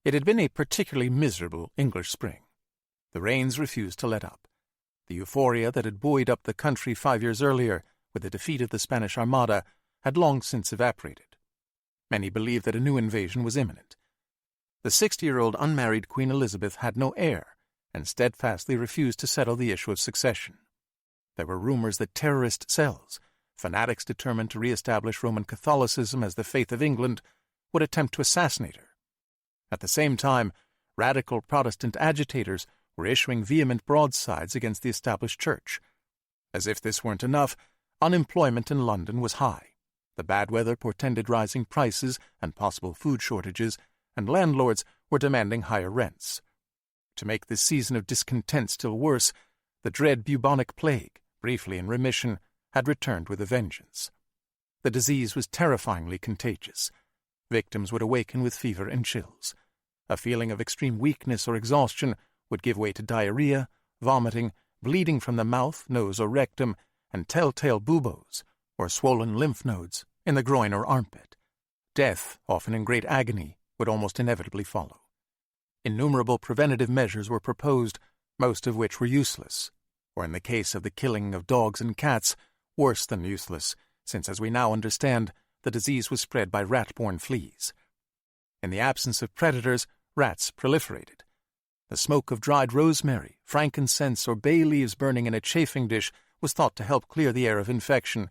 It had been a particularly miserable English spring. The rains refused to let up. The euphoria that had buoyed up the country 5 years earlier with the defeat of the Spanish Armada had long since evaporated. Many believed that a new invasion was imminent. The 60-year-old unmarried Queen Elizabeth had no heir and steadfastly refused to settle the issue of succession. There were rumors that terrorist cells, fanatics determined to re-establish Roman Catholicism as the faith of England, would attempt to assassinate her. At the same time, radical Protestant agitators were issuing vehement broadsides against the established church. As if this weren't enough, unemployment in London was high. The bad weather portended rising prices and possible food shortages, and landlords were demanding higher rents. To make this season of discontent still worse, the dread bubonic plague, briefly in remission, had returned with a vengeance. The disease was terrifyingly contagious. Victims would awaken with fever and chills. A feeling of extreme weakness or exhaustion would give way to diarrhea, vomiting, bleeding from the mouth, nose, or rectum, and telltale buboes, or swollen lymph nodes, in the groin or armpit. Death, often in great agony, would almost inevitably follow. Innumerable preventative measures were proposed, most of which were useless, or in the case of the killing of dogs and cats, worse than useless, since, as we now understand, the disease was spread by rat-borne fleas. In the absence of predators, rats proliferated. The smoke of dried rosemary, frankincense, or bay leaves burning in a chafing dish was thought to help clear the air of infection,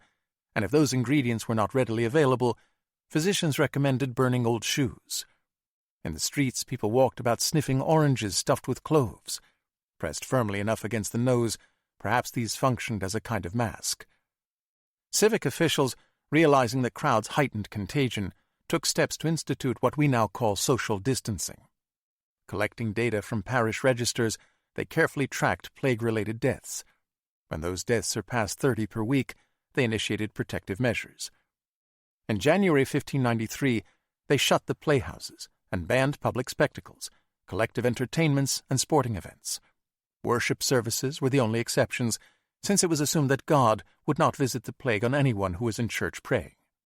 and if those ingredients were not readily available, physicians recommended burning old shoes. In the streets, people walked about sniffing oranges stuffed with cloves. Pressed firmly enough against the nose, perhaps these functioned as a kind of mask. Civic officials, realizing the crowd's heightened contagion, took steps to institute what we now call social distancing. Collecting data from parish registers, they carefully tracked plague-related deaths. When those deaths surpassed 30 per week, they initiated protective measures. In January 1593, they shut the playhouses and banned public spectacles, collective entertainments, and sporting events. Worship services were the only exceptions, since it was assumed that God would not visit the plague on anyone who was in church praying.